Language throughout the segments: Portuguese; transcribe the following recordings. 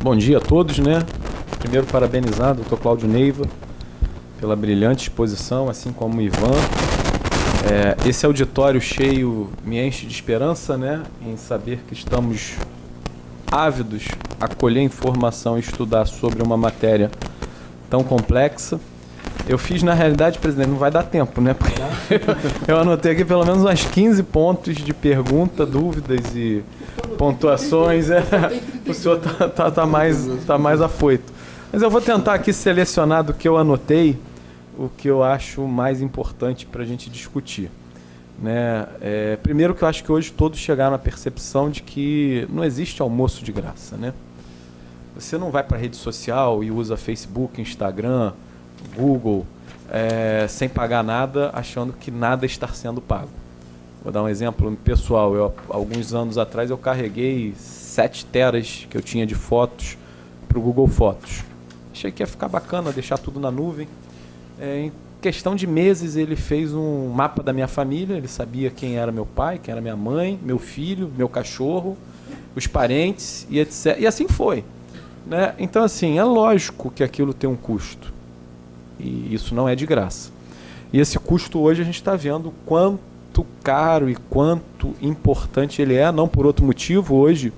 Bom dia a todos, né? Primeiro, parabenizar o Dr. Cláudio Neiva pela brilhante exposição, assim como o Ivan. Esse auditório cheio me enche de esperança, né? Em saber que estamos ávidos a colher informação e estudar sobre uma matéria tão complexa. Eu fiz, na realidade, presidente, não vai dar tempo, né? Porque eu anotei aqui pelo menos umas 15 pontos de pergunta, dúvidas e pontuações. O senhor tá mais afoito. Mas eu vou tentar aqui selecionar do que eu anotei o que eu acho mais importante para a gente discutir. Né? Primeiro que eu acho que hoje todos chegaram à percepção de que não existe almoço de graça. Né? Você não vai para a rede social e usa Facebook, Instagram, Google, sem pagar nada, achando que nada está sendo pago. Vou dar um exemplo pessoal. Alguns anos atrás eu carreguei 7 teras que eu tinha de fotos para o Google Fotos. Achei que ia ficar bacana deixar tudo na nuvem. Em questão de meses ele fez um mapa da minha família, ele sabia quem era meu pai, quem era minha mãe, meu filho, meu cachorro, os parentes e etc. E assim foi. Né? Então, assim, é lógico que aquilo tem um custo. E isso não é de graça. E esse custo hoje a gente está vendo quanto caro e quanto importante ele é, não por outro motivo. Hoje,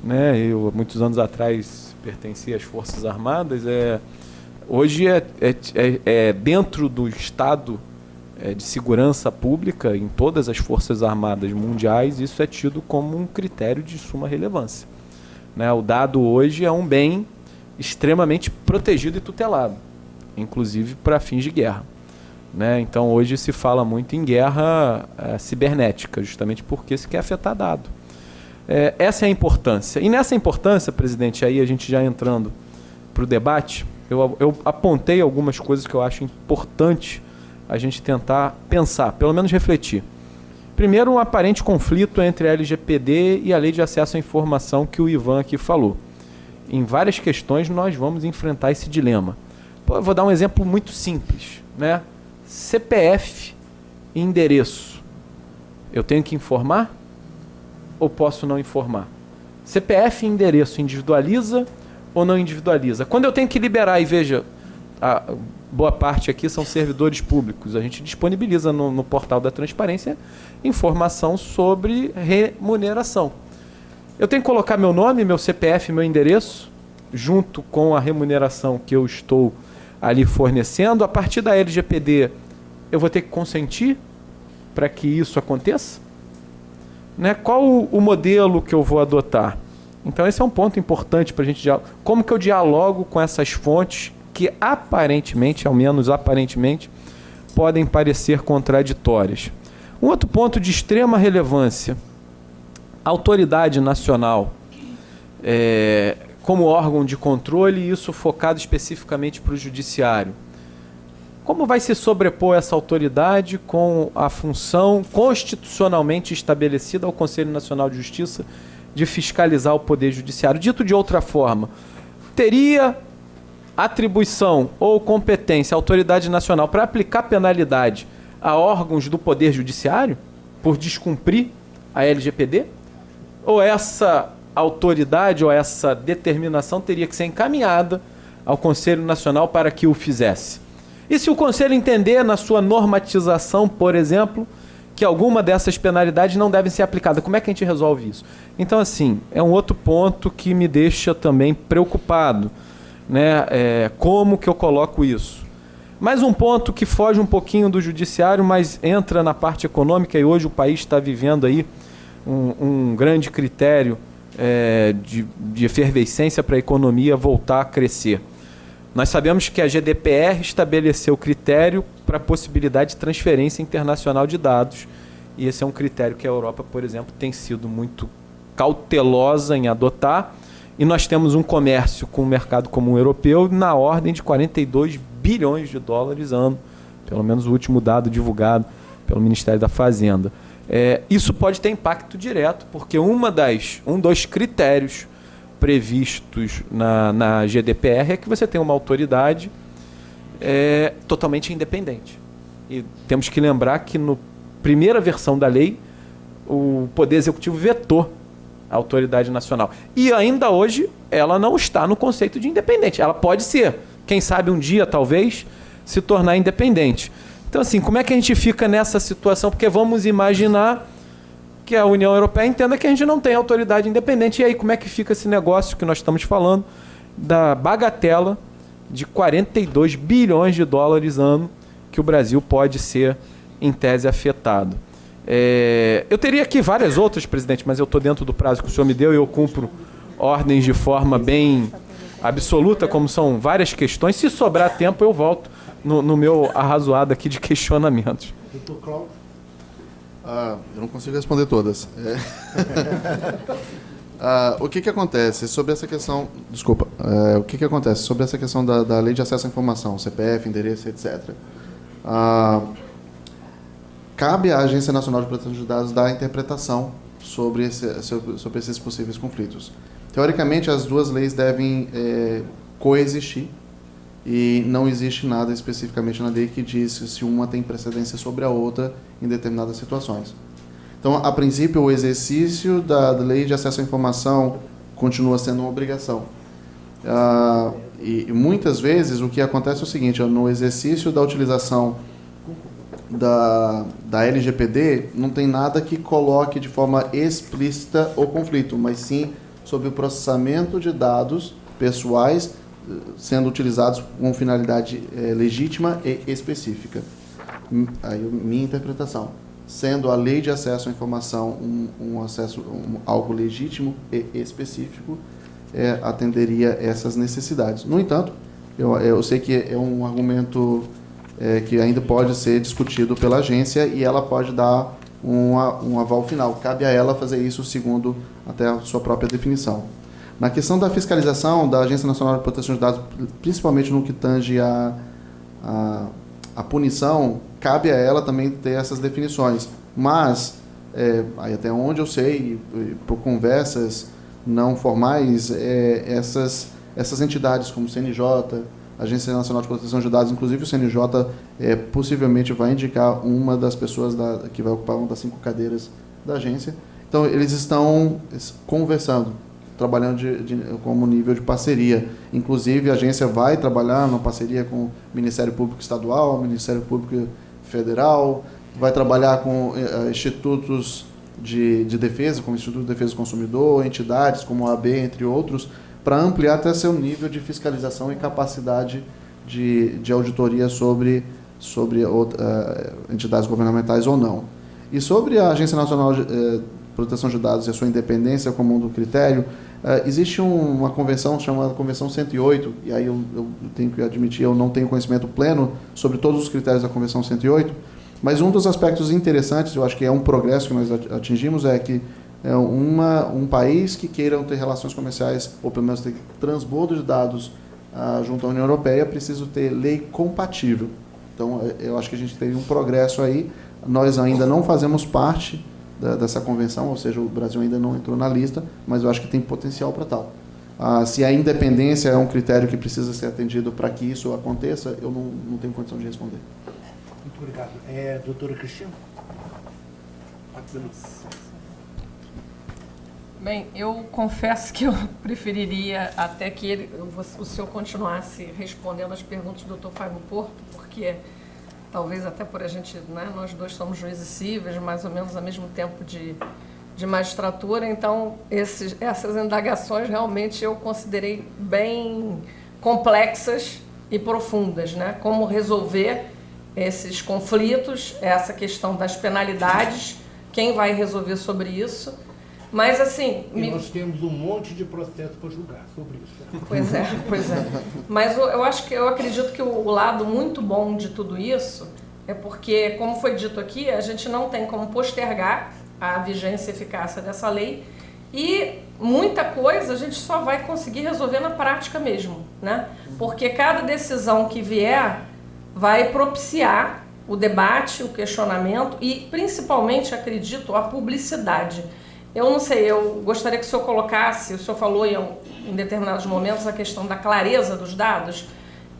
né, eu, muitos anos atrás, pertencia às Forças Armadas. Hoje dentro do Estado de segurança pública, em todas as Forças Armadas mundiais, isso é tido como um critério de suma relevância. Né, o dado hoje é um bem extremamente protegido e tutelado, inclusive para fins de guerra. Né? Então, hoje se fala muito em guerra cibernética, justamente porque se quer afetar dado. Essa é a importância. E nessa importância, presidente, aí a gente já entrando para o debate, eu apontei algumas coisas que eu acho importante a gente tentar pensar, pelo menos refletir. Primeiro, um aparente conflito entre a LGPD e a Lei de Acesso à Informação que o Ivan aqui falou. Em várias questões nós vamos enfrentar esse dilema. Eu vou dar um exemplo muito simples, né? CPF e endereço. Eu tenho que informar ou posso não informar? CPF e endereço individualiza ou não individualiza? Quando eu tenho que liberar, e veja, a boa parte aqui são servidores públicos, a gente disponibiliza no portal da transparência informação sobre remuneração. Eu tenho que colocar meu nome, meu CPF, meu endereço, junto com a remuneração que eu estou ali fornecendo. A partir da LGPD, eu vou ter que consentir para que isso aconteça? Né? Qual o modelo que eu vou adotar? Então, esse é um ponto importante para a gente dialogar. Como que eu dialogo com essas fontes que aparentemente, ao menos aparentemente, podem parecer contraditórias? Um outro ponto de extrema relevância: a autoridade nacional como órgão de controle, e isso focado especificamente para o judiciário. Como vai se sobrepor essa autoridade com a função constitucionalmente estabelecida ao Conselho Nacional de Justiça de fiscalizar o Poder Judiciário? Dito de outra forma, teria atribuição ou competência a autoridade nacional para aplicar penalidade a órgãos do Poder Judiciário por descumprir a LGPD? Ou essa autoridade ou essa determinação teria que ser encaminhada ao Conselho Nacional para que o fizesse? E se o Conselho entender na sua normatização, por exemplo, que alguma dessas penalidades não devem ser aplicadas, como é que a gente resolve isso? Então, assim, é um outro ponto que me deixa também preocupado, né? Como que eu coloco isso? Mais um ponto que foge um pouquinho do judiciário, mas entra na parte econômica, e hoje o país está vivendo aí um grande critério de efervescência para a economia voltar a crescer. Nós sabemos que a GDPR estabeleceu critério para a possibilidade de transferência internacional de dados, e esse é um critério que a Europa, por exemplo, tem sido muito cautelosa em adotar, e nós temos um comércio com o mercado comum europeu na ordem de 42 bilhões de dólares ano, pelo menos o último dado divulgado pelo Ministério da Fazenda. Isso pode ter impacto direto, porque um dos critérios previstos na GDPR é que você tem uma autoridade totalmente independente. E temos que lembrar que na primeira versão da lei, o Poder Executivo vetou a autoridade nacional. E ainda hoje ela não está no conceito de independente. Ela pode ser, quem sabe um dia talvez, se tornar independente. Então assim, como é que a gente fica nessa situação? Porque vamos imaginar que a União Europeia entenda que a gente não tem autoridade independente. E aí, como é que fica esse negócio que nós estamos falando da bagatela de 42 bilhões de dólares ano que o Brasil pode ser, em tese, afetado? Eu teria aqui várias outras, presidente, mas eu estou dentro do prazo que o senhor me deu e eu cumpro ordens de forma bem absoluta, como são várias questões. Se sobrar tempo, eu volto no meu arrazoado aqui de questionamentos. Doutor Cláudio? Eu não consigo responder todas. O que acontece sobre essa questão... Desculpa. O que acontece sobre essa questão da Lei de Acesso à Informação, CPF, endereço, etc. Cabe à Agência Nacional de Proteção de Dados dar a interpretação sobre esses possíveis conflitos. Teoricamente, as duas leis devem coexistir e não existe nada especificamente na lei que diz se uma tem precedência sobre a outra em determinadas situações. Então, a princípio, o exercício da Lei de Acesso à Informação continua sendo uma obrigação. E muitas vezes o que acontece é o seguinte: no exercício da utilização da LGPD, não tem nada que coloque de forma explícita o conflito, mas sim sobre o processamento de dados pessoais sendo utilizados com finalidade legítima e específica. Aí, minha interpretação. Sendo a lei de acesso à informação algo legítimo e específico, atenderia essas necessidades. No entanto, eu sei que é um argumento que ainda pode ser discutido pela agência e ela pode dar um aval final. Cabe a ela fazer isso segundo até a sua própria definição. Na questão da fiscalização da Agência Nacional de Proteção de Dados, principalmente no que tange a punição, cabe a ela também ter essas definições. Mas, aí até onde eu sei, por conversas não formais, essas entidades como o CNJ, Agência Nacional de Proteção de Dados, inclusive o CNJ, possivelmente vai indicar uma das pessoas que vai ocupar uma das 5 cadeiras da agência. Então, eles estão conversando, trabalhando como nível de parceria. Inclusive, a agência vai trabalhar numa parceria com o Ministério Público Estadual, o Ministério Público Federal, vai trabalhar com institutos de defesa, como o Instituto de Defesa do Consumidor, entidades como a OAB, entre outros, para ampliar até seu nível de fiscalização e capacidade de auditoria sobre entidades governamentais ou não. E sobre a Agência Nacional de Proteção de Dados e a sua independência como um do critério, existe uma convenção chamada Convenção 108, e aí eu tenho que admitir, eu não tenho conhecimento pleno sobre todos os critérios da Convenção 108, mas um dos aspectos interessantes, eu acho que é um progresso que nós atingimos, é que um país que queira ter relações comerciais, ou pelo menos ter transbordo de dados junto à União Europeia, precisa ter lei compatível. Então, eu acho que a gente teve um progresso aí. Nós ainda não fazemos parte dessa convenção, ou seja, o Brasil ainda não entrou na lista, mas eu acho que tem potencial para tal. Se a independência é um critério que precisa ser atendido para que isso aconteça, eu não tenho condição de responder. Muito obrigado. Doutora Cristina? Bem, eu confesso que eu preferiria até que o senhor continuasse respondendo as perguntas do Dr. Fábio Porto, porque talvez até por a gente, né, nós dois somos juízes cíveis, mais ou menos ao mesmo tempo de magistratura, então essas indagações realmente eu considerei bem complexas e profundas, né? Como resolver esses conflitos, essa questão das penalidades, quem vai resolver sobre isso. Mas assim... Nós temos um monte de processo para julgar sobre isso. Né? Pois é. Mas eu acredito que o lado muito bom de tudo isso é porque, como foi dito aqui, a gente não tem como postergar a vigência e eficácia dessa lei e muita coisa a gente só vai conseguir resolver na prática mesmo, né? Porque cada decisão que vier vai propiciar o debate, o questionamento e, principalmente, acredito, a publicidade. Eu não sei, eu gostaria que o senhor colocasse, o senhor falou em determinados momentos a questão da clareza dos dados,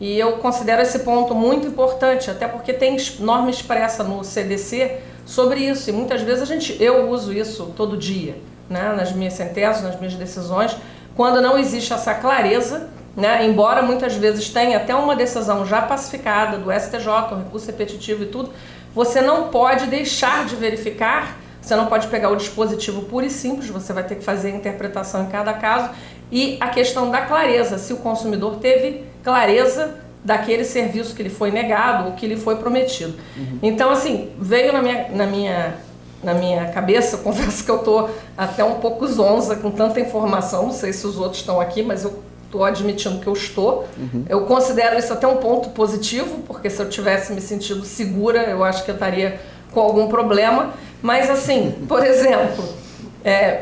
e eu considero esse ponto muito importante, até porque tem norma expressa no CDC sobre isso, e muitas vezes eu uso isso todo dia, né, nas minhas sentenças, nas minhas decisões, quando não existe essa clareza, né, embora muitas vezes tenha até uma decisão já pacificada do STJ, um recurso repetitivo e tudo, você não pode deixar de verificar, você não pode pegar o dispositivo puro e simples, você vai ter que fazer a interpretação em cada caso, e a questão da clareza, se o consumidor teve clareza daquele serviço que lhe foi negado ou que lhe foi prometido. Então, assim, veio na minha cabeça, eu confesso que eu estou até um pouco zonza com tanta informação, não sei se os outros estão aqui, mas eu estou admitindo que eu estou. Eu considero isso até um ponto positivo, porque se eu tivesse me sentido segura, eu acho que eu estaria com algum problema. Mas, assim, por exemplo,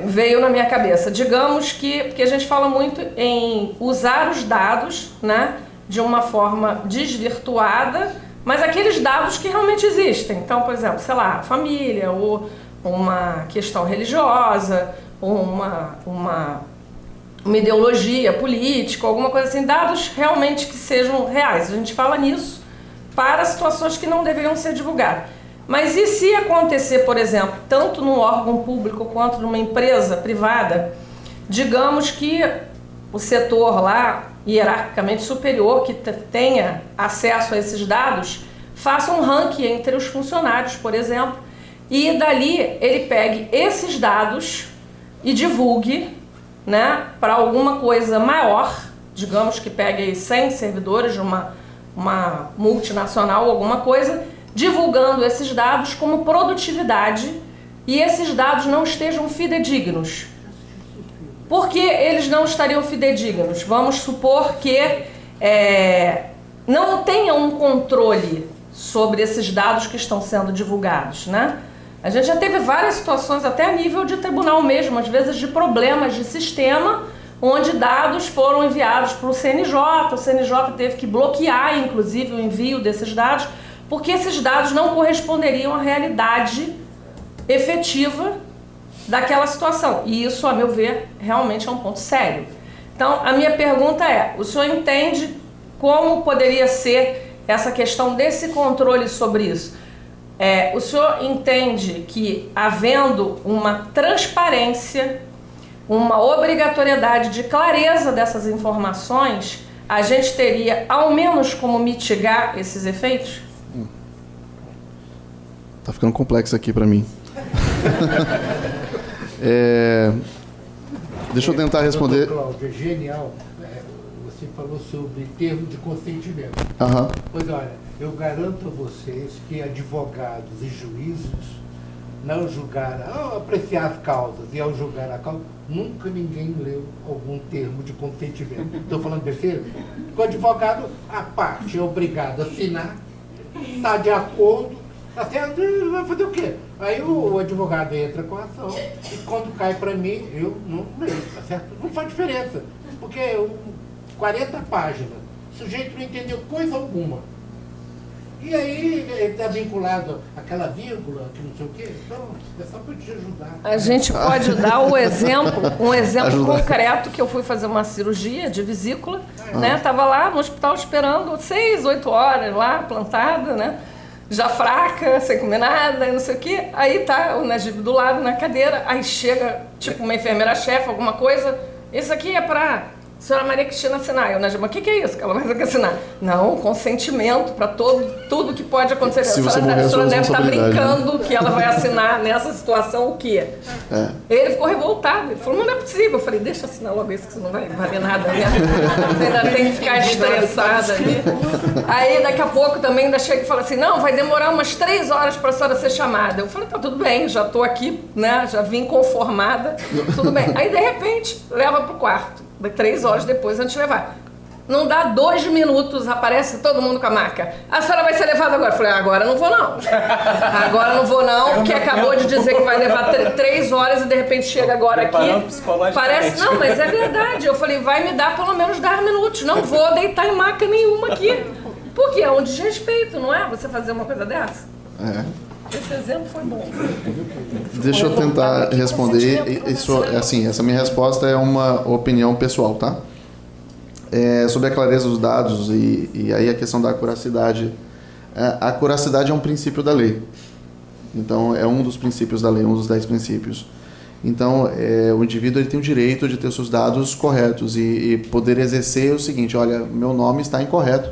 veio na minha cabeça, digamos que, porque a gente fala muito em usar os dados, né, de uma forma desvirtuada, mas aqueles dados que realmente existem. Então, por exemplo, sei lá, família, ou uma questão religiosa, ou uma ideologia política, alguma coisa assim, dados realmente que sejam reais. A gente fala nisso para situações que não deveriam ser divulgadas. Mas e se acontecer, por exemplo, tanto num órgão público quanto numa empresa privada, digamos que o setor lá, hierarquicamente superior, que tenha acesso a esses dados, faça um ranking entre os funcionários, por exemplo, e dali ele pegue esses dados e divulgue, né, para alguma coisa maior, digamos que pegue 100 servidores de uma multinacional ou alguma coisa, divulgando esses dados como produtividade e esses dados não estejam fidedignos. Por que eles não estariam fidedignos? Vamos supor que não tenha um controle sobre esses dados que estão sendo divulgados, né? A gente já teve várias situações, até a nível de tribunal mesmo, às vezes de problemas de sistema, onde dados foram enviados para o CNJ teve que bloquear, inclusive, o envio desses dados, porque esses dados não corresponderiam à realidade efetiva daquela situação. E isso, a meu ver, realmente é um ponto sério. Então, a minha pergunta é, o senhor entende como poderia ser essa questão desse controle sobre isso? O senhor entende que, havendo uma transparência, uma obrigatoriedade de clareza dessas informações, a gente teria, ao menos, como mitigar esses efeitos? Tá ficando complexo aqui para mim. Deixa eu tentar responder. Doutor Cláudio, é genial. Você falou sobre termo de consentimento. Pois olha, eu garanto a vocês que advogados e juízes não julgaram, ao apreciar as causas e ao julgar a causa, nunca ninguém leu algum termo de consentimento. Estou falando besteira? O advogado, a parte é obrigado a assinar, está de acordo, tá certo, vai fazer o quê? Aí o advogado entra com a ação e quando cai para mim, eu não leio, tá certo? Não faz diferença, porque 40 páginas, o sujeito não entendeu coisa alguma. E aí ele está vinculado àquela vírgula, que não sei o quê, então é só para te ajudar. A gente pode dar um exemplo concreto, que eu fui fazer uma cirurgia de vesícula, né? Estava lá no hospital esperando 6, 8 horas lá, plantada, né? Já fraca, sem comer nada, não sei o quê. Aí tá o Najib do lado na cadeira, aí chega tipo uma enfermeira-chefe, alguma coisa, isso aqui é para senhora Maria Cristina assinar. Eu, Najib, mas o que é isso que ela vai ter que assinar? Não, consentimento para tudo que pode acontecer. A senhora deve estar brincando que ela vai assinar nessa situação o quê? Ele ficou revoltado, ele falou, mas não é possível. Eu falei, deixa eu assinar logo isso, que você não vai valer nada, né? Você ainda tem que ficar estressada ali. Aí daqui a pouco também ainda chega e fala assim, não, vai demorar umas 3 horas para a senhora ser chamada. Eu falei, tá tudo bem, já estou aqui, né? Já vim conformada, tudo bem. Aí de repente leva para o quarto. 3 horas depois, antes de levar. Não dá 2 minutos, aparece todo mundo com a marca. A senhora vai ser levada agora. Eu falei, agora não vou não. Agora não vou não, porque acabou de dizer que vai levar 3 horas e de repente chega agora aqui. Parece, não, mas é verdade. Eu falei, vai me dar pelo menos 10 minutos. Não vou deitar em maca nenhuma aqui. Porque é um desrespeito, não é? Você fazer uma coisa dessa. Esse exemplo foi bom. Deixa eu tentar responder. Isso, assim, essa minha resposta é uma opinião pessoal, tá? Sobre a clareza dos dados e aí a questão da acuracidade. A acuracidade é um princípio da lei. Então, é um dos princípios da lei, um dos 10 princípios. Então, o indivíduo ele tem o direito de ter seus dados corretos e poder exercer o seguinte, olha, meu nome está incorreto.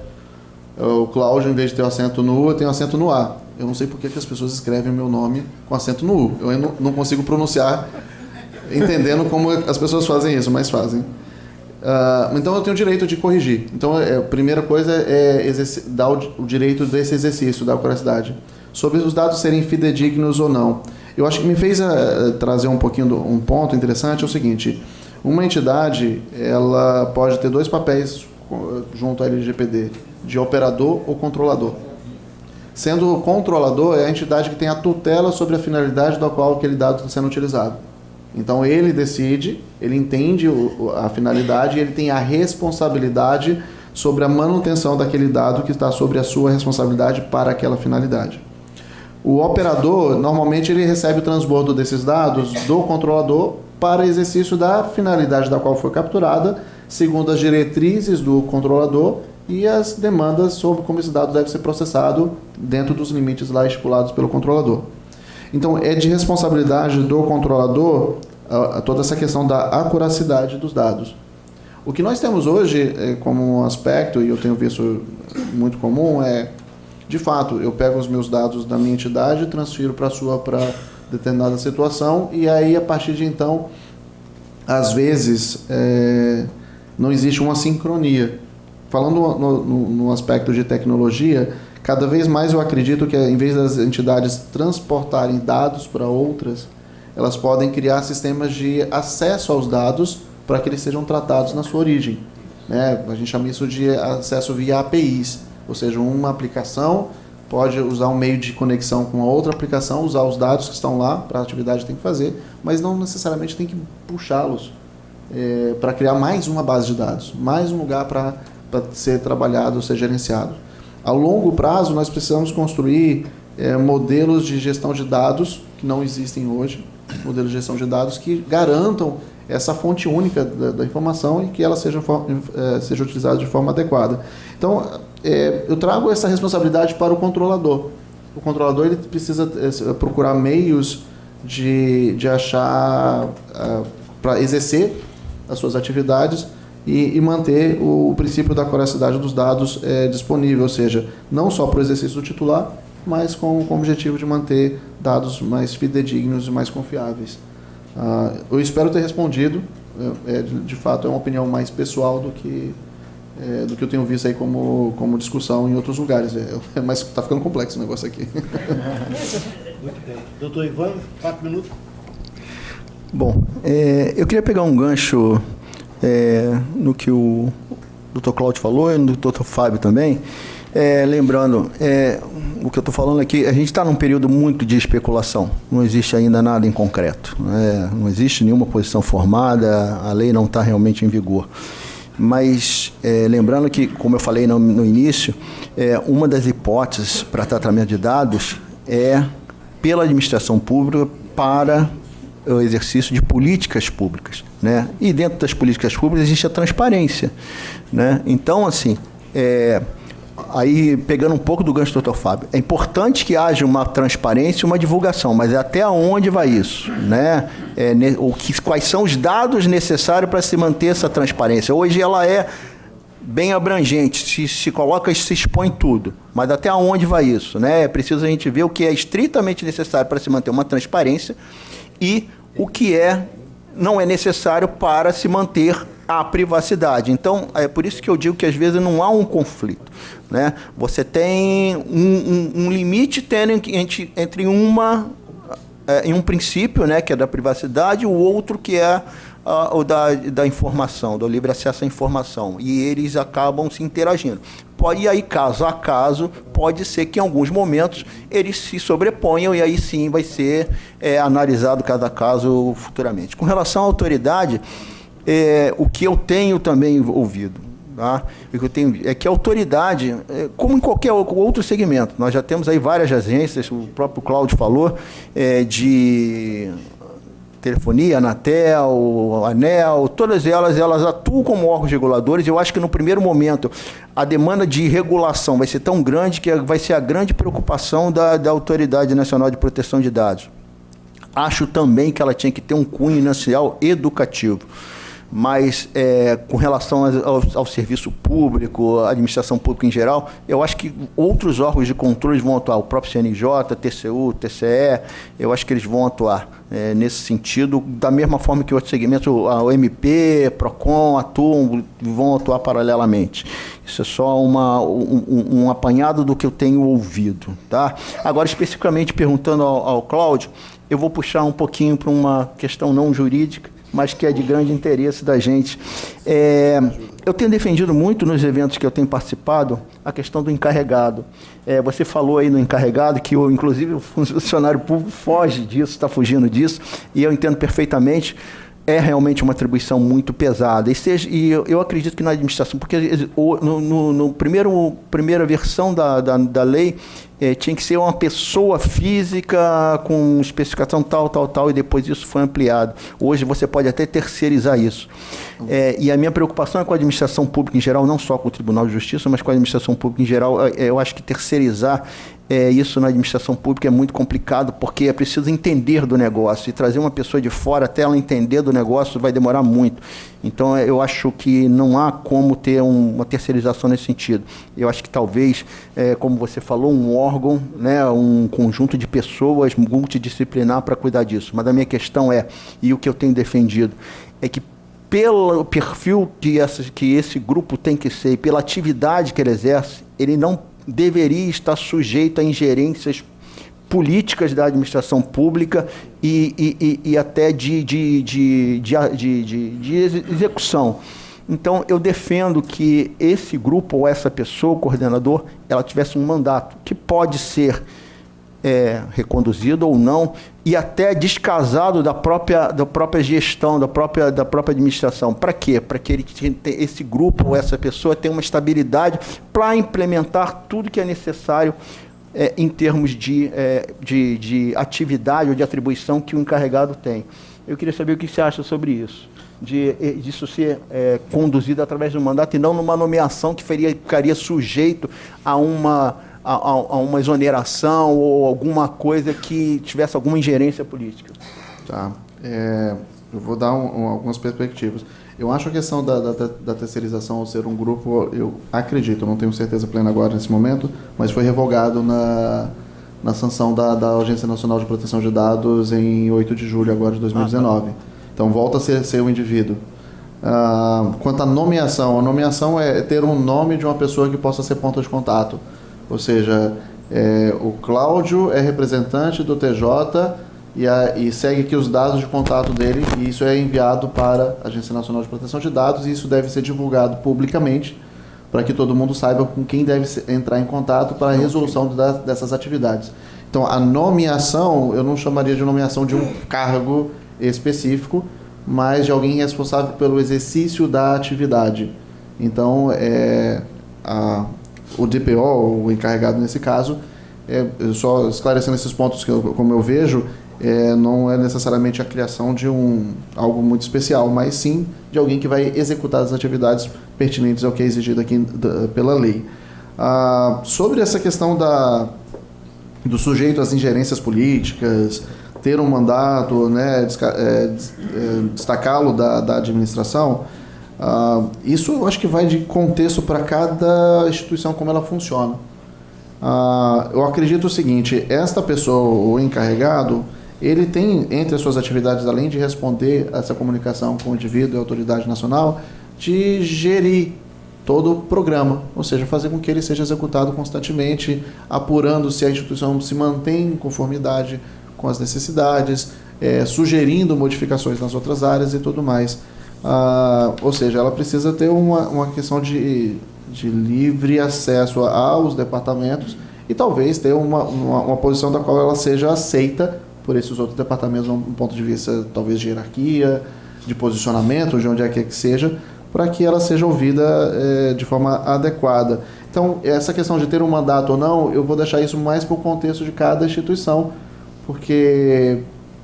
O Cláudio, em vez de ter o acento no U, eu tenho acento no A. Eu não sei por que as pessoas escrevem meu nome com acento no U. Eu não consigo pronunciar entendendo como as pessoas fazem isso, mas fazem. Então eu tenho o direito de corrigir. Então a primeira coisa é dar o direito desse exercício da acuracidade. Sobre os dados serem fidedignos ou não. Eu acho que me fez trazer um pouquinho um ponto interessante, é o seguinte. Uma entidade, ela pode ter 2 papéis junto à LGPD, de operador ou controlador. Sendo o controlador, é a entidade que tem a tutela sobre a finalidade da qual aquele dado está sendo utilizado. Então ele decide, ele entende a finalidade e ele tem a responsabilidade sobre a manutenção daquele dado que está sobre a sua responsabilidade para aquela finalidade. O operador, normalmente, ele recebe o transbordo desses dados do controlador para exercício da finalidade da qual foi capturada, segundo as diretrizes do controlador e as demandas sobre como esse dado deve ser processado dentro dos limites lá estipulados pelo controlador. Então, é de responsabilidade do controlador toda essa questão da acuracidade dos dados. O que nós temos hoje como um aspecto, e eu tenho visto muito comum, de fato, eu pego os meus dados da minha entidade, transfiro para a sua para determinada situação, e aí, a partir de então, às vezes, não existe uma sincronia. Falando no aspecto de tecnologia, cada vez mais eu acredito que, em vez das entidades transportarem dados para outras, elas podem criar sistemas de acesso aos dados para que eles sejam tratados na sua origem. A gente chama isso de acesso via APIs, ou seja, uma aplicação pode usar um meio de conexão com a outra aplicação, usar os dados que estão lá para a atividade que tem que fazer, mas não necessariamente tem que puxá-los para criar mais uma base de dados, mais um lugar para ser trabalhado, ser gerenciado. A longo prazo, nós precisamos construir modelos de gestão de dados que não existem hoje, modelos de gestão de dados que garantam essa fonte única da informação e que ela seja utilizada de forma adequada. Então, eu trago essa responsabilidade para o controlador. O controlador ele precisa procurar meios de achar, para exercer as suas atividades e manter o princípio da acuracidade dos dados disponível, ou seja, não só para o exercício do titular, mas com o objetivo de manter dados mais fidedignos e mais confiáveis. Eu espero ter respondido. De fato, é uma opinião mais pessoal do que eu tenho visto aí como discussão em outros lugares. Mas está ficando complexo o negócio aqui. Muito bem. Doutor Ivan, 4 minutos. Bom, eu queria pegar um gancho no que o Dr. Cláudio falou e no Dr. Fábio também. Lembrando, o que eu estou falando aqui, a gente está num período muito de especulação, não existe ainda nada em concreto, não existe nenhuma posição formada, a lei não está realmente em vigor. Mas, lembrando que, como eu falei no início, uma das hipóteses para tratamento de dados é pela administração pública para o exercício de políticas públicas, né? E dentro das políticas públicas existe a transparência, né? Então, assim, aí, pegando um pouco do gancho do Dr. Fábio, é importante que haja uma transparência e uma divulgação, mas até onde vai isso? Né? Quais são os dados necessários para se manter essa transparência? Hoje ela é bem abrangente, se coloca e se expõe tudo, mas até onde vai isso? Né? É preciso a gente ver o que é estritamente necessário para se manter uma transparência e o que não é necessário para se manter a privacidade. Então, é por isso que eu digo que às vezes não há um conflito, né? Você tem um limite entre em um princípio, né, que é da privacidade, e o outro que é da informação, do livre acesso à informação, e eles acabam se interagindo. E aí, caso a caso, pode ser que em alguns momentos eles se sobreponham, e aí sim vai ser analisado cada caso futuramente. Com relação à autoridade, o que eu tenho também ouvido, tá? O que eu tenho é que a autoridade, como em qualquer outro segmento, nós já temos aí várias agências, o próprio Cláudio falou, de telefonia, Anatel, ANEEL, todas elas atuam como órgãos reguladores. Eu acho que no primeiro momento a demanda de regulação vai ser tão grande que vai ser a grande preocupação da Autoridade Nacional de Proteção de Dados. Acho também que ela tinha que ter um cunho inicial educativo. Mas, com relação ao serviço público, à administração pública em geral, eu acho que outros órgãos de controle vão atuar, o próprio CNJ, TCU, TCE, eu acho que eles vão atuar nesse sentido, da mesma forma que outros segmentos, a OMP, PROCON atuam, vão atuar paralelamente. Isso é só um apanhado do que eu tenho ouvido, tá? Agora, especificamente perguntando ao Cláudio, eu vou puxar um pouquinho para uma questão não jurídica, mas que é de grande interesse da gente. Eu tenho defendido muito nos eventos que eu tenho participado a questão do encarregado. Você falou aí no encarregado que, inclusive, o funcionário público foge disso, está fugindo disso, e eu entendo perfeitamente. É realmente uma atribuição muito pesada. E eu acredito que na administração, porque no primeira versão da lei, tinha que ser uma pessoa física com especificação tal, e depois isso foi ampliado. Hoje você pode até terceirizar isso. E a minha preocupação é com a administração pública em geral, não só com o Tribunal de Justiça, mas com a administração pública em geral. Eu acho que terceirizar isso na administração pública é muito complicado, porque é preciso entender do negócio, e trazer uma pessoa de fora até ela entender do negócio vai demorar muito. Então, eu acho que não há como ter uma terceirização nesse sentido. Eu acho que talvez, como você falou, um órgão, né, um conjunto de pessoas multidisciplinar para cuidar disso. Mas a minha questão e o que eu tenho defendido, é que pelo perfil que esse grupo tem que ser, e pela atividade que ele exerce, ele não deveria estar sujeito a ingerências políticas da administração pública e até de execução. Então, eu defendo que esse grupo ou essa pessoa, o coordenador, ela tivesse um mandato que pode ser reconduzido ou não, e até descasado da própria gestão, da própria administração. Para quê? Para que esse grupo ou essa pessoa tenha uma estabilidade para implementar tudo que é necessário em termos de atividade ou de atribuição que o encarregado tem. Eu queria saber o que você acha sobre isso, disso ser conduzido através de um mandato e não numa nomeação que ficaria sujeito a uma exoneração ou alguma coisa que tivesse alguma ingerência política. Tá. Eu vou dar algumas perspectivas. Eu acho a questão da terceirização ao ser um grupo, eu acredito, não tenho certeza plena agora nesse momento, mas foi revogado na sanção da Agência Nacional de Proteção de Dados em 8 de julho agora de 2019. Então volta a ser o indivíduo. Quanto à nomeação, a nomeação é ter um nome de uma pessoa que possa ser ponto de contato. Ou seja, o Cláudio é representante do TJ e segue aqui os dados de contato dele, e isso é enviado para a Agência Nacional de Proteção de Dados, e isso deve ser divulgado publicamente para que todo mundo saiba com quem deve entrar em contato para a resolução dessas atividades. Então, a nomeação, eu não chamaria de nomeação de um cargo específico, mas de alguém responsável pelo exercício da atividade. Então, o DPO, o encarregado nesse caso, só esclarecendo esses pontos como eu vejo, não é necessariamente a criação de algo muito especial, mas sim de alguém que vai executar as atividades pertinentes ao que é exigido aqui pela lei. Sobre essa questão do sujeito às ingerências políticas, ter um mandato, né, destacá-lo da administração, isso eu acho que vai de contexto para cada instituição, como ela funciona. Eu acredito o seguinte: esta pessoa, o encarregado, ele tem entre as suas atividades, além de responder essa comunicação com o indivíduo e a autoridade nacional, de gerir todo o programa, ou seja, fazer com que ele seja executado constantemente, apurando se a instituição se mantém em conformidade com as necessidades, sugerindo modificações nas outras áreas e tudo mais. Ou seja, ela precisa ter uma questão de livre acesso aos departamentos e talvez ter uma posição da qual ela seja aceita por esses outros departamentos, um ponto de vista talvez de hierarquia, de posicionamento, de onde é que seja, para que ela seja ouvida de forma adequada. Então, essa questão de ter um mandato ou não, eu vou deixar isso mais para o contexto de cada instituição, porque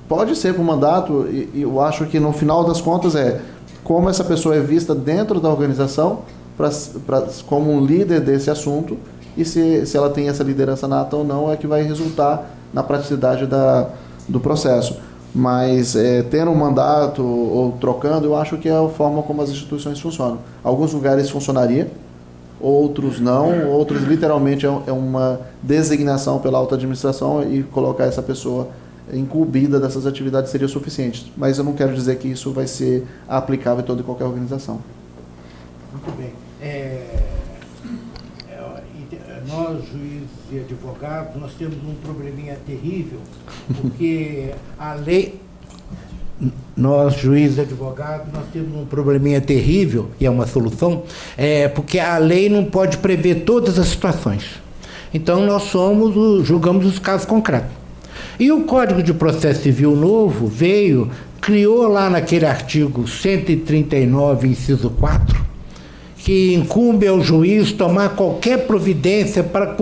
pode ser para o mandato, e eu acho que no final das contas como essa pessoa é vista dentro da organização como um líder desse assunto, e se ela tem essa liderança nata ou não, é que vai resultar na praticidade do processo. Mas ter um mandato ou trocando, eu acho que é a forma como as instituições funcionam. Alguns lugares funcionaria, outros não, outros literalmente é uma designação pela alta administração e colocar essa pessoa incumbida dessas atividades seria suficiente. Mas eu não quero dizer que isso vai ser aplicável em toda e qualquer organização. Muito bem. Nós, juízes e advogados, nós temos um probleminha terrível, porque a lei... Nós, juízes e advogados, nós temos um probleminha terrível, e é uma solução, porque a lei não pode prever todas as situações. Então, nós julgamos os casos concretos. E o Código de Processo Civil novo criou lá naquele artigo 139, inciso 4, que incumbe ao juiz tomar qualquer providência para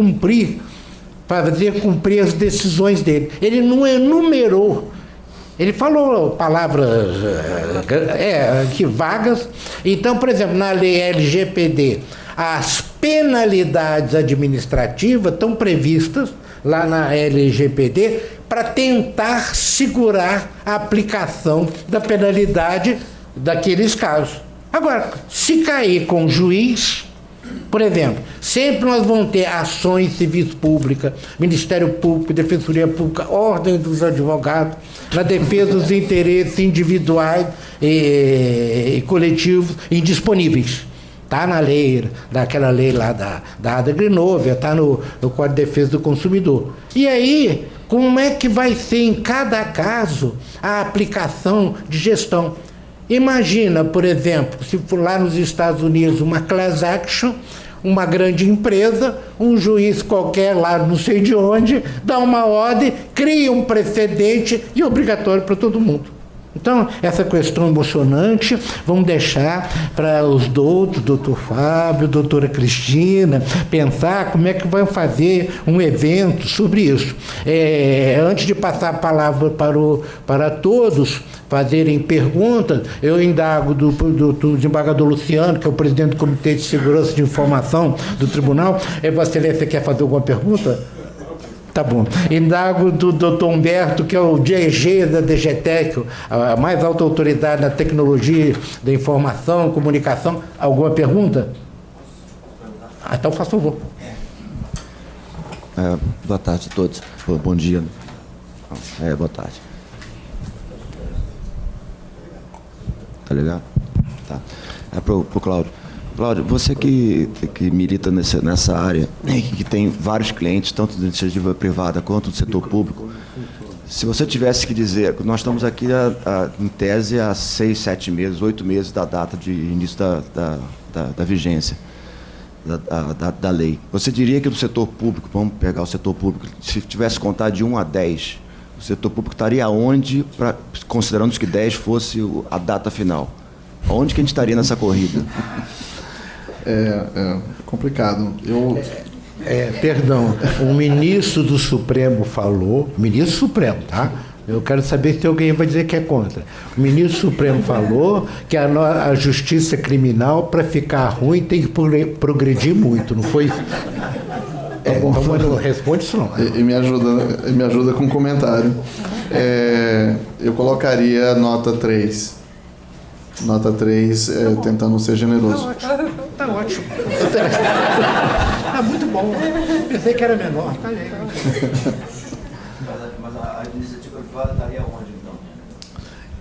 fazer cumprir as decisões dele. Ele não enumerou. Ele falou palavras vagas. Então, por exemplo, na lei LGPD, as penalidades administrativas estão previstas lá na LGPD para tentar segurar a aplicação da penalidade daqueles casos. Agora, se cair com o juiz, por exemplo, sempre nós vamos ter ações civis públicas, Ministério Público, Defensoria Pública, Ordem dos Advogados, na defesa dos interesses individuais e coletivos indisponíveis. Está na lei, daquela lei lá da Ada Grinovia, está no Código de Defesa do Consumidor. E aí, como é que vai ser em cada caso a aplicação de gestão? Imagina, por exemplo, se for lá nos Estados Unidos uma class action, uma grande empresa, um juiz qualquer lá não sei de onde, dá uma ordem, cria um precedente e obrigatório para todo mundo. Então, essa questão emocionante, vamos deixar para os doutor Fábio, doutora Cristina, pensar como é que vão fazer um evento sobre isso. Antes de passar a palavra para todos fazerem perguntas, eu indago do desembargador Luciano, que é o presidente do Comitê de Segurança de Informação do Tribunal. Vossa Excelência quer fazer alguma pergunta? Tá bom. Indago do doutor Humberto, que é o DG da DGTEC, a mais alta autoridade na tecnologia da informação, comunicação. Alguma pergunta? Então, faça favor. Boa tarde a todos. Bom dia. Boa tarde. Tá legal? Tá. Pro Cláudio. Cláudio, você que milita nessa área, que tem vários clientes, tanto da iniciativa privada quanto do setor público, se você tivesse que dizer, nós estamos aqui em tese há 6, 7 meses, 8 meses da data de início da vigência da lei. Você diria que do setor público, vamos pegar o setor público, se tivesse que contar de 1 a 10, o setor público estaria onde, considerando que 10 fosse a data final? Onde que a gente estaria nessa corrida? É complicado. Perdão, o ministro do Supremo falou, ministro Supremo, tá? Eu quero saber se alguém vai dizer que é contra. O ministro Supremo falou que a justiça criminal, para ficar ruim, tem que progredir muito, não foi isso? Então não responde isso não. E me ajuda com um comentário. Eu colocaria nota 3. Nota 3, tentando ser generoso. Tá ótimo. Tá muito bom. Pensei que era menor. Tá legal. Mas a iniciativa privada estaria onde, então?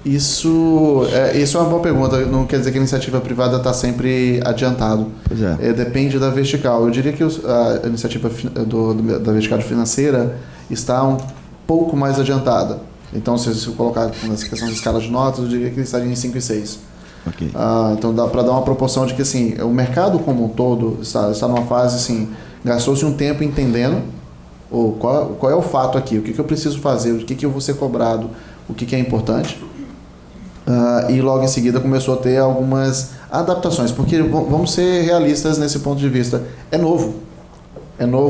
Isso é uma boa pergunta. Não quer dizer que a iniciativa privada está sempre adiantado. Pois é. Depende da vertical. Eu diria que a iniciativa da vertical financeira está um pouco mais adiantada. Então, se eu colocar nessa questão de escala de notas, eu diria que ele estaria em 5 e 6. Ok. Então, dá para dar uma proporção de que assim, o mercado como um todo está numa fase assim, gastou-se um tempo entendendo qual é o fato aqui, o que eu preciso fazer, o que eu vou ser cobrado, o que é importante. E logo em seguida começou a ter algumas adaptações, porque vamos ser realistas nesse ponto de vista. É novo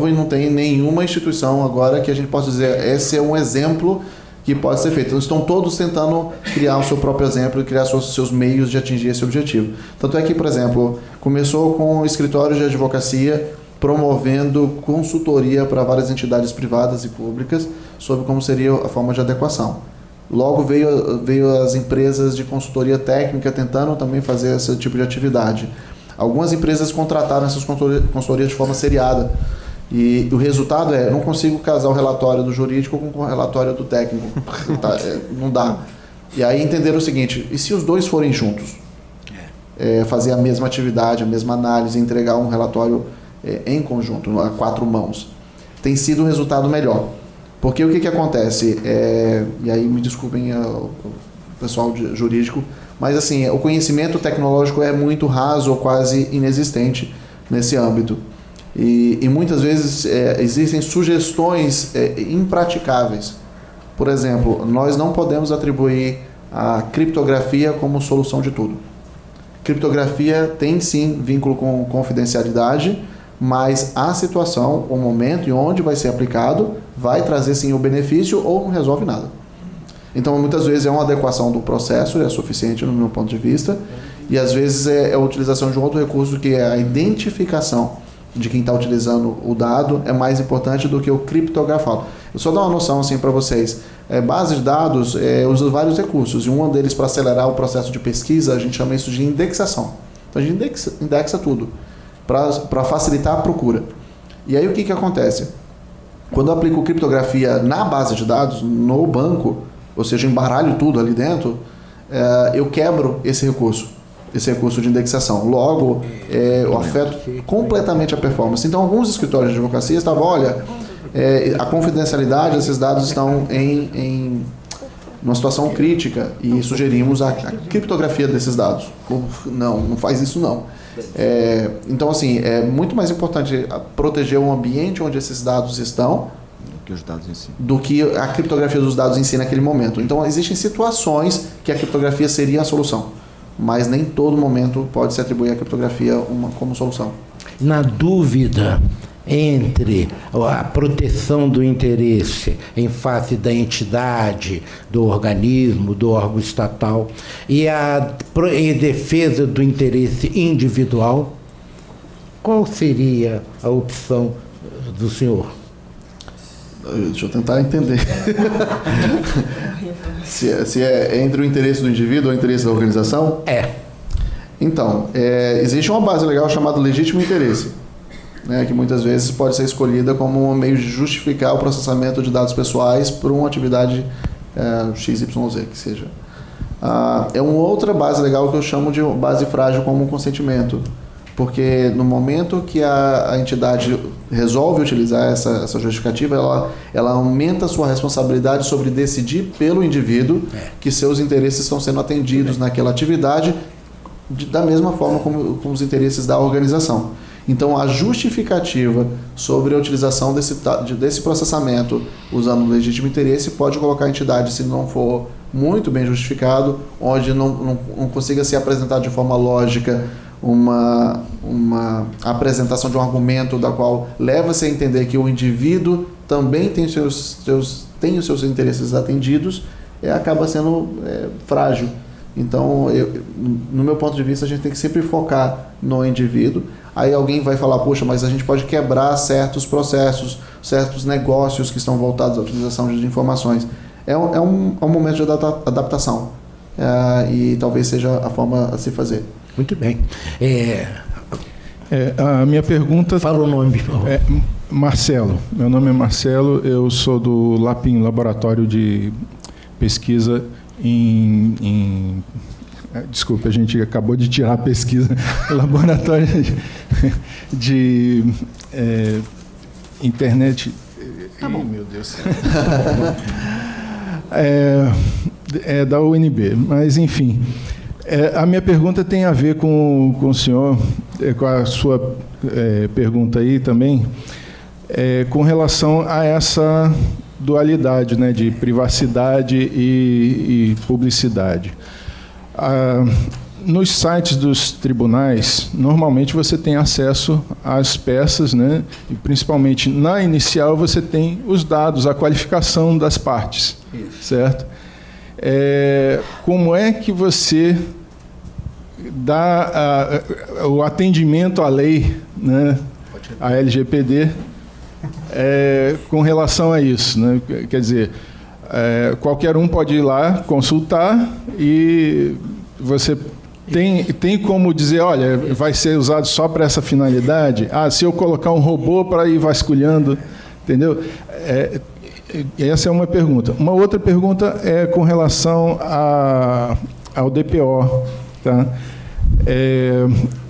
e não tem nenhuma instituição agora que a gente possa dizer esse é um exemplo que pode ser feito. Então, estão todos tentando criar o seu próprio exemplo e criar seus meios de atingir esse objetivo. Tanto é que, por exemplo, começou com escritórios de advocacia promovendo consultoria para várias entidades privadas e públicas sobre como seria a forma de adequação. Logo veio as empresas de consultoria técnica tentando também fazer esse tipo de atividade. Algumas empresas contrataram essas consultorias de forma seriada. E o resultado não consigo casar o relatório do jurídico com o relatório do técnico. Não dá. E aí entenderam o seguinte, e se os dois forem juntos? Fazer a mesma atividade, a mesma análise, entregar um relatório em conjunto, a 4 mãos. Tem sido um resultado melhor. Porque o que acontece? E aí me desculpem o pessoal jurídico, mas assim, o conhecimento tecnológico é muito raso ou quase inexistente nesse âmbito. E muitas vezes existem sugestões impraticáveis. Por exemplo, nós não podemos atribuir a criptografia como solução de tudo. Criptografia tem sim vínculo com confidencialidade, mas a situação, o momento e onde vai ser aplicado vai trazer sim o benefício ou não resolve nada. Então muitas vezes é uma adequação do processo, é suficiente no meu ponto de vista, e às vezes é a utilização de um outro recurso que é a identificação de quem está utilizando o dado é mais importante do que o criptografado. Eu só dar uma noção assim para vocês. Base de dados usa vários recursos e um deles para acelerar o processo de pesquisa a gente chama isso de indexação. Então a gente indexa tudo para facilitar a procura. E aí o que acontece? Quando eu aplico criptografia na base de dados, no banco, ou seja, embaralho tudo ali dentro, eu quebro esse recurso de indexação. Logo, eu afeto completamente a performance. Então, alguns escritórios de advocacia estavam, olha, a confidencialidade desses dados estão em uma situação crítica e sugerimos a criptografia desses dados. Não faz isso não. Então, assim, é muito mais importante proteger o ambiente onde esses dados estão que os dados em si, do que a criptografia dos dados em si naquele momento. Então, existem situações que a criptografia seria a solução, mas nem todo momento pode se atribuir a criptografia como solução. Na dúvida entre a proteção do interesse em face da entidade, do organismo, do órgão estatal e a defesa do interesse individual, qual seria a opção do senhor? Deixa eu tentar entender. se é entre o interesse do indivíduo ou o interesse da organização? Então, existe uma base legal chamada legítimo interesse, né, que muitas vezes pode ser escolhida como um meio de justificar o processamento de dados pessoais por uma atividade XYZ, que seja. É uma outra base legal que eu chamo de base frágil como um consentimento, porque no momento que a entidade resolve utilizar essa justificativa, ela aumenta a sua responsabilidade sobre decidir pelo indivíduo que seus interesses estão sendo atendidos naquela atividade da mesma forma como os interesses da organização. Então, a justificativa sobre a utilização desse processamento usando o legítimo interesse pode colocar a entidade, se não for muito bem justificado, onde não consiga ser apresentado de forma lógica uma apresentação de um argumento da qual leva-se a entender que o indivíduo também tem os seus interesses atendidos, acaba sendo frágil. Então, no meu ponto de vista, a gente tem que sempre focar no indivíduo. Aí alguém vai falar, poxa, mas a gente pode quebrar certos processos, certos negócios que estão voltados à utilização de informações. É um momento de adaptação e talvez seja a forma a se fazer. Muito bem. A minha pergunta... Fala o nome, por favor. Marcelo. Meu nome é Marcelo, eu sou do LAPIM, Laboratório de Pesquisa Desculpe, a gente acabou de tirar a pesquisa laboratório de internet. Tá bom. Meu Deus. É da UNB, mas enfim. A minha pergunta tem a ver com o senhor, com a sua pergunta aí também, com relação a essa dualidade, né, de privacidade e publicidade. Nos sites dos tribunais, normalmente você tem acesso às peças, né, e principalmente na inicial você tem os dados, a qualificação das partes, certo? Como é que você dá o atendimento à lei, né, à LGPD, com relação a isso, né? Quer dizer, qualquer um pode ir lá consultar e você tem como dizer, olha, vai ser usado só para essa finalidade? Se eu colocar um robô para ir vasculhando, entendeu? Essa é uma pergunta. Uma outra pergunta é com relação ao DPO, tá?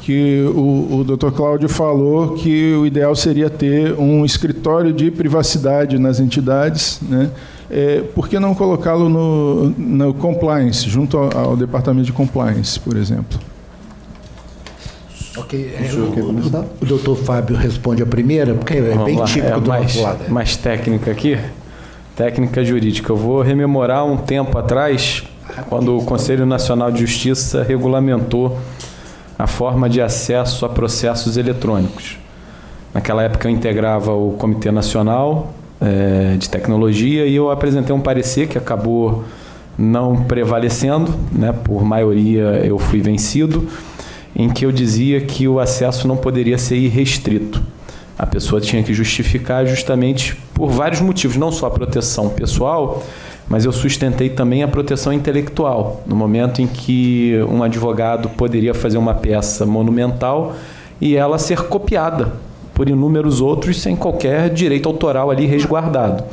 Que o Dr. Cláudio falou que o ideal seria ter um escritório de privacidade nas entidades, né? Por que não colocá-lo no compliance, junto ao departamento de compliance, por exemplo? Ok, o doutor Fábio responde a primeira, porque é bem típico do nosso lado. Mais técnica aqui, técnica jurídica. Eu vou rememorar um tempo atrás, quando o Conselho Nacional de Justiça regulamentou a forma de acesso a processos eletrônicos. Naquela época eu integrava o Comitê Nacional de Tecnologia e eu apresentei um parecer que acabou não prevalecendo, né, por maioria eu fui vencido, em que eu dizia que o acesso não poderia ser irrestrito. A pessoa tinha que justificar justamente por vários motivos, não só a proteção pessoal, mas eu sustentei também a proteção intelectual, no momento em que um advogado poderia fazer uma peça monumental e ela ser copiada por inúmeros outros sem qualquer direito autoral ali resguardado.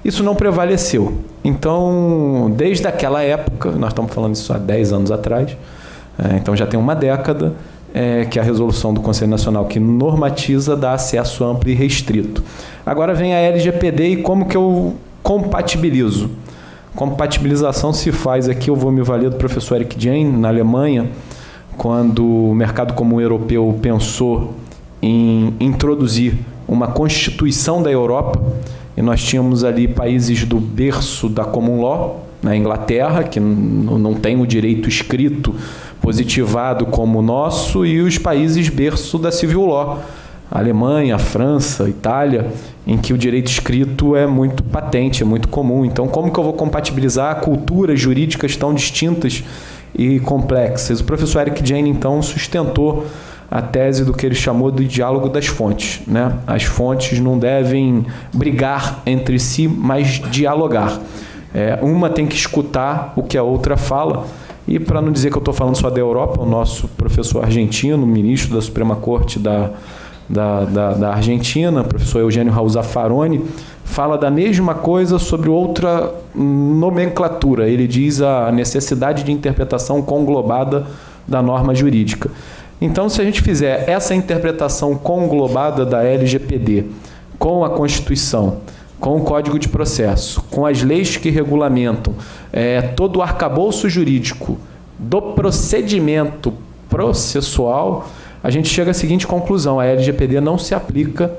Isso não prevaleceu. Então, desde aquela época, nós estamos falando isso há 10 anos atrás, então já tem uma década, que é a resolução do Conselho Nacional que normatiza dá acesso amplo e restrito. Agora vem a LGPD e como que eu compatibilizo? Compatibilização se faz aqui, eu vou me valer do professor Eric Jane, na Alemanha, quando o mercado comum europeu pensou em introduzir uma constituição da Europa, e nós tínhamos ali países do berço da Common Law, na Inglaterra, que não tem o direito escrito positivado como o nosso, e os países berço da Civil Law, a Alemanha, a França, a Itália, em que o direito escrito é muito patente, é muito comum. Então, como que eu vou compatibilizar culturas jurídicas tão distintas e complexas? O professor Eric Jane, então, sustentou a tese do que ele chamou de diálogo das fontes, né? As fontes não devem brigar entre si, mas dialogar. Uma tem que escutar o que a outra fala, e para não dizer que eu estou falando só da Europa, o nosso professor argentino, ministro da Suprema Corte da Argentina, professor Eugênio Raul Zaffaroni, fala da mesma coisa sobre outra nomenclatura. Ele diz a necessidade de interpretação conglobada da norma jurídica. Então, se a gente fizer essa interpretação conglobada da LGPD com a Constituição, com o Código de Processo, com as leis que regulamentam todo o arcabouço jurídico do procedimento processual, a gente chega à seguinte conclusão: a LGPD não se aplica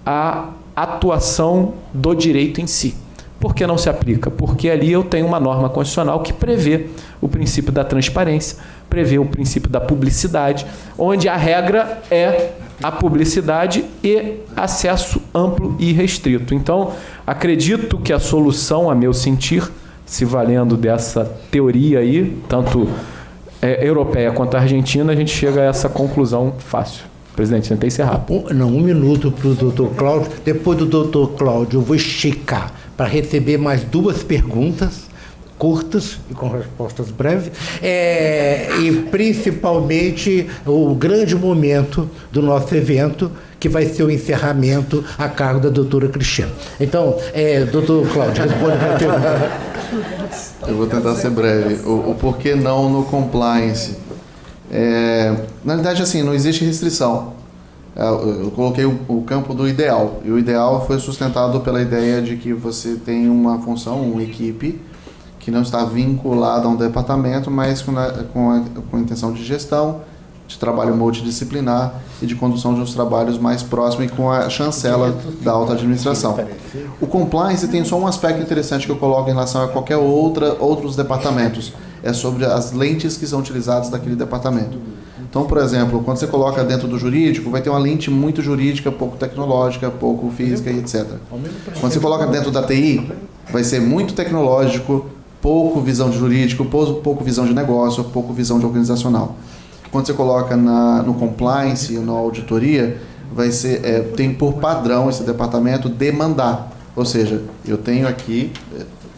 à atuação do direito em si. Por que não se aplica? Porque ali eu tenho uma norma constitucional que prevê o princípio da transparência, prevê o princípio da publicidade, onde a regra é a publicidade e acesso amplo e restrito. Então, acredito que a solução, a meu sentir, se valendo dessa teoria aí, tanto europeia quanto argentina, a gente chega a essa conclusão fácil. Presidente, tentei ser rápido. Um minuto para o doutor Cláudio. Depois do doutor Cláudio, eu vou esticar para receber mais 2 perguntas curtas e com respostas breves, e principalmente o grande momento do nosso evento, que vai ser o encerramento a cargo da doutora Cristiana. Então, doutor Cláudio, responde a pergunta. Eu vou tentar ser breve. O porquê não no compliance? Na verdade, assim, não existe restrição. Eu coloquei o campo do ideal, e o ideal foi sustentado pela ideia de que você tem uma função, uma equipe, que não está vinculado a um departamento, mas com a intenção de gestão, de trabalho multidisciplinar e de condução de uns trabalhos mais próximos e com a chancela da alta administração. O compliance tem só um aspecto interessante que eu coloco em relação a qualquer outros departamentos, é sobre as lentes que são utilizadas daquele departamento. Então, por exemplo, quando você coloca dentro do jurídico, vai ter uma lente muito jurídica, pouco tecnológica, pouco física e etc. Quando você coloca dentro da TI, vai ser muito tecnológico, pouco visão de jurídico, pouco visão de negócio, pouco visão de organizacional. Quando você coloca no compliance e na auditoria, vai ser, tem por padrão esse departamento demandar. Ou seja, eu tenho aqui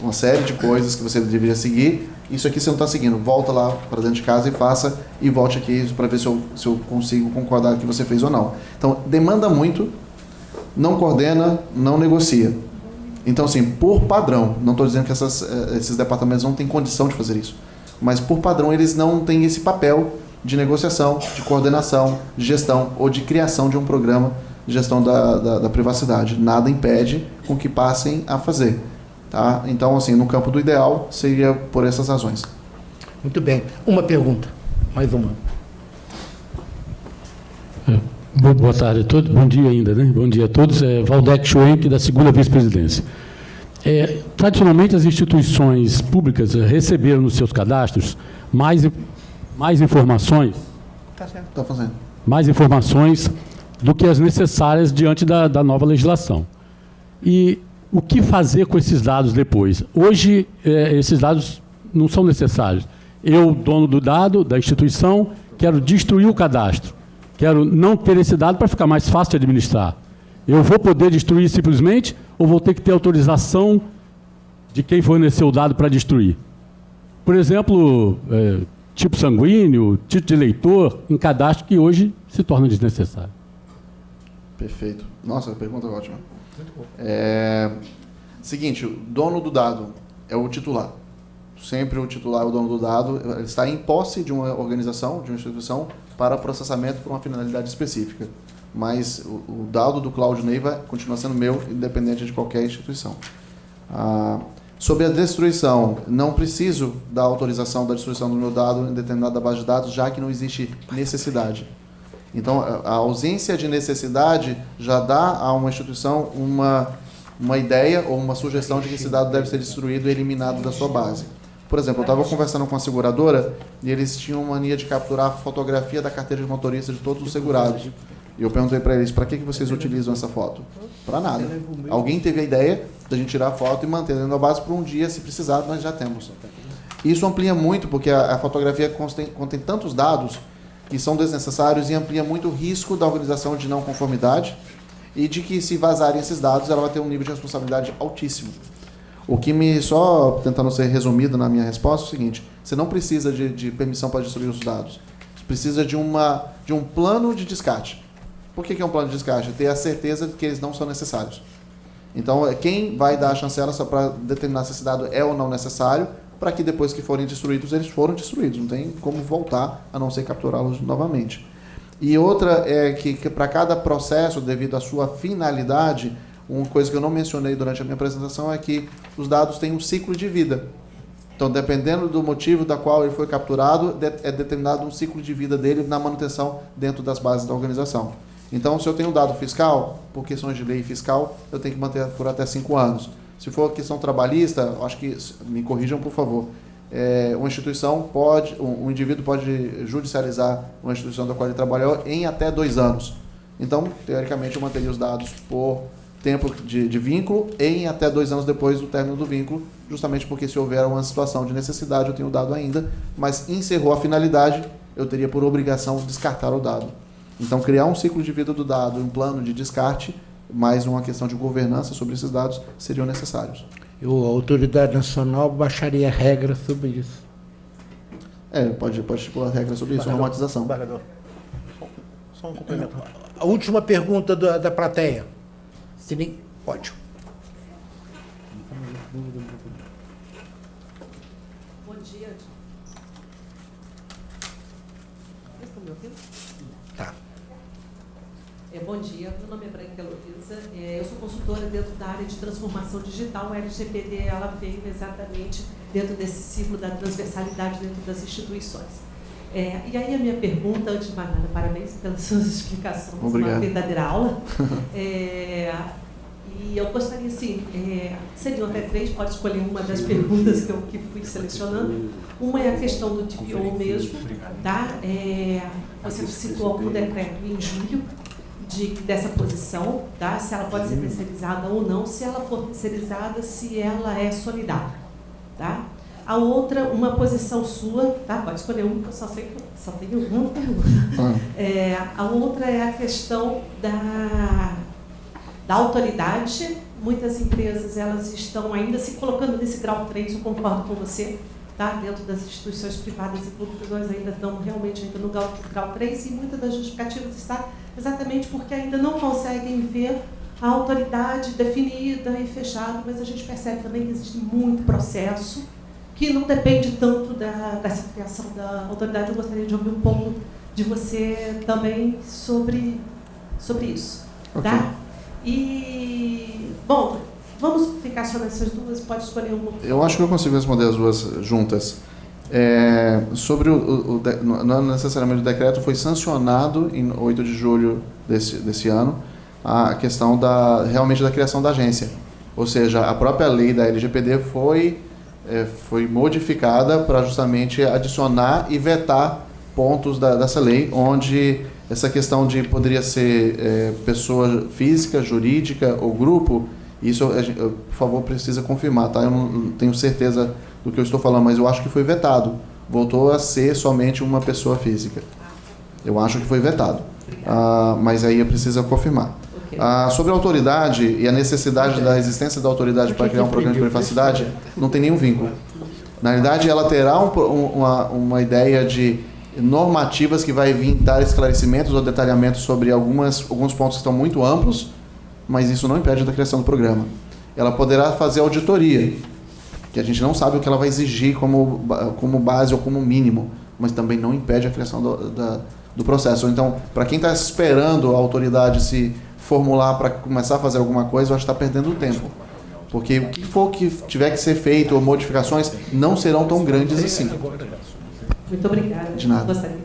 uma série de coisas que você deveria seguir, isso aqui você não está seguindo, volta lá para dentro de casa e faça, e volte aqui para ver se eu consigo concordar com o que você fez ou não. Então, demanda muito, não coordena, não negocia. Então, assim, por padrão, não estou dizendo que esses departamentos não têm condição de fazer isso, mas por padrão eles não têm esse papel de negociação, de coordenação, de gestão ou de criação de um programa de gestão da privacidade. Nada impede com que passem a fazer. Tá? Então, assim, no campo do ideal, seria por essas razões. Muito bem. Uma pergunta. Mais uma. Boa tarde a todos. Bom dia ainda, né? Bom dia a todos. Valdec Schwenk, da 2ª Vice-Presidência. Tradicionalmente, as instituições públicas receberam nos seus cadastros mais informações. Tá certo. Tá fazendo. Mais informações do que as necessárias diante da nova legislação. E o que fazer com esses dados depois? Hoje, esses dados não são necessários. Eu, dono do dado, da instituição, quero destruir o cadastro. Quero não ter esse dado para ficar mais fácil de administrar. Eu vou poder destruir simplesmente ou vou ter que ter autorização de quem forneceu o dado para destruir? Por exemplo, tipo sanguíneo, título de eleitor, em cadastro que hoje se torna desnecessário. Perfeito. Nossa, a pergunta é ótima. Seguinte, o dono do dado é o titular. Sempre o titular é o dono do dado. Ele está em posse de uma organização, de uma instituição, para processamento por uma finalidade específica. Mas o dado do Cláudio Neiva continua sendo meu, independente de qualquer instituição. Sobre a destruição, não preciso da autorização da destruição do meu dado em determinada base de dados, já que não existe necessidade. Então, a ausência de necessidade já dá a uma instituição uma ideia ou uma sugestão de que esse dado deve ser destruído e eliminado da sua base. Por exemplo, eu estava conversando com a seguradora e eles tinham mania de capturar a fotografia da carteira de motorista de todos os segurados. E eu perguntei para eles, para que vocês utilizam essa foto? Para nada. Alguém teve a ideia da gente tirar a foto e manter dentro da base por um dia, se precisar, nós já temos. Isso amplia muito, porque a fotografia contém tantos dados que são desnecessários e amplia muito o risco da organização de não conformidade e de que, se vazarem esses dados, ela vai ter um nível de responsabilidade altíssimo. O que só tentando ser resumido na minha resposta, é o seguinte: você não precisa de permissão para destruir os dados. Você precisa de um plano de descarte. Por que é um plano de descarte? Ter a certeza de que eles não são necessários. Então, quem vai dar a chancela só para determinar se esse dado é ou não necessário, para que depois que forem destruídos, eles foram destruídos. Não tem como voltar, a não ser capturá-los novamente. E outra é que para cada processo, devido à sua finalidade, uma coisa que eu não mencionei durante a minha apresentação é que os dados têm um ciclo de vida. Então, dependendo do motivo da qual ele foi capturado, é determinado um ciclo de vida dele na manutenção dentro das bases da organização. Então, se eu tenho um dado fiscal, por questões de lei fiscal, eu tenho que manter por até 5 anos. Se for questão trabalhista, acho que, me corrijam, por favor, uma instituição um indivíduo pode judicializar uma instituição da qual ele trabalhou em até 2 anos. Então, teoricamente, eu manteria os dados por tempo de vínculo em até 2 anos depois do término do vínculo, justamente porque, se houver uma situação de necessidade, eu tenho o dado ainda, mas encerrou a finalidade, eu teria por obrigação descartar o dado. Então, criar um ciclo de vida do dado, um plano de descarte, mais uma questão de governança sobre esses dados, seriam necessários. A Autoridade Nacional baixaria regras sobre isso. Pode estipular regras sobre isso, normatização. Só um complemento. A última pergunta da plateia. Pode. Bom dia. Vocês estão me ouvindo? Tá. Bom dia, meu nome é Branca Heloísa, eu sou consultora dentro da área de transformação digital. O LGPD ela veio exatamente dentro desse ciclo da transversalidade dentro das instituições. E aí a minha pergunta, antes de mais nada, parabéns pelas suas explicações, Obrigado. uma verdadeira aula. E eu gostaria, assim, seriam até 3, pode escolher uma das perguntas que fui selecionando. Uma é a questão do TPO mesmo, tá? Você citou algum decreto em julho dessa posição, tá? Se ela pode ser terceirizada ou não, se ela for terceirizada, se ela é solidária, tá? A outra, uma posição sua, tá? Pode escolher uma, que eu só sei que só tenho uma pergunta. A outra é a questão da autoridade. Muitas empresas, elas estão ainda se colocando nesse grau 3, eu concordo com você, tá? Dentro das instituições privadas e públicas, nós ainda estamos realmente ainda no grau 3, e muitas das justificativas está exatamente porque ainda não conseguem ver a autoridade definida e fechada, mas a gente percebe também que existe muito processo que não depende tanto dessa criação da autoridade. Eu gostaria de ouvir um pouco de você também sobre isso, Okay. tá? E, bom, vamos ficar só nessas duas, pode escolher uma. Eu acho que eu consigo responder as duas juntas. Sobre não necessariamente o decreto, foi sancionado em 8 de julho desse ano a questão realmente da criação da agência. Ou seja, a própria lei da LGPD foi modificada para justamente adicionar e vetar pontos dessa lei, onde essa questão de poderia ser pessoa física, jurídica ou grupo, isso, por favor, precisa confirmar, tá? Eu não tenho certeza do que eu estou falando, mas eu acho que foi vetado. Voltou a ser somente uma pessoa física. Eu acho que foi vetado. Mas aí precisa confirmar. Okay. Sobre a autoridade e a necessidade da existência da autoridade para criar um programa de privacidade, não tem nenhum vínculo. Na realidade, ela terá uma ideia de normativas que vai vir dar esclarecimentos ou detalhamentos sobre alguns pontos que estão muito amplos, mas isso não impede da criação do programa. Ela poderá fazer auditoria, que a gente não sabe o que ela vai exigir como base ou como mínimo, mas também não impede a criação do processo. Então, para quem está esperando a autoridade se formular para começar a fazer alguma coisa, eu acho que está perdendo tempo. Porque o que for que tiver que ser feito ou modificações não serão tão grandes assim. Muito obrigada. De nada. Gostaria.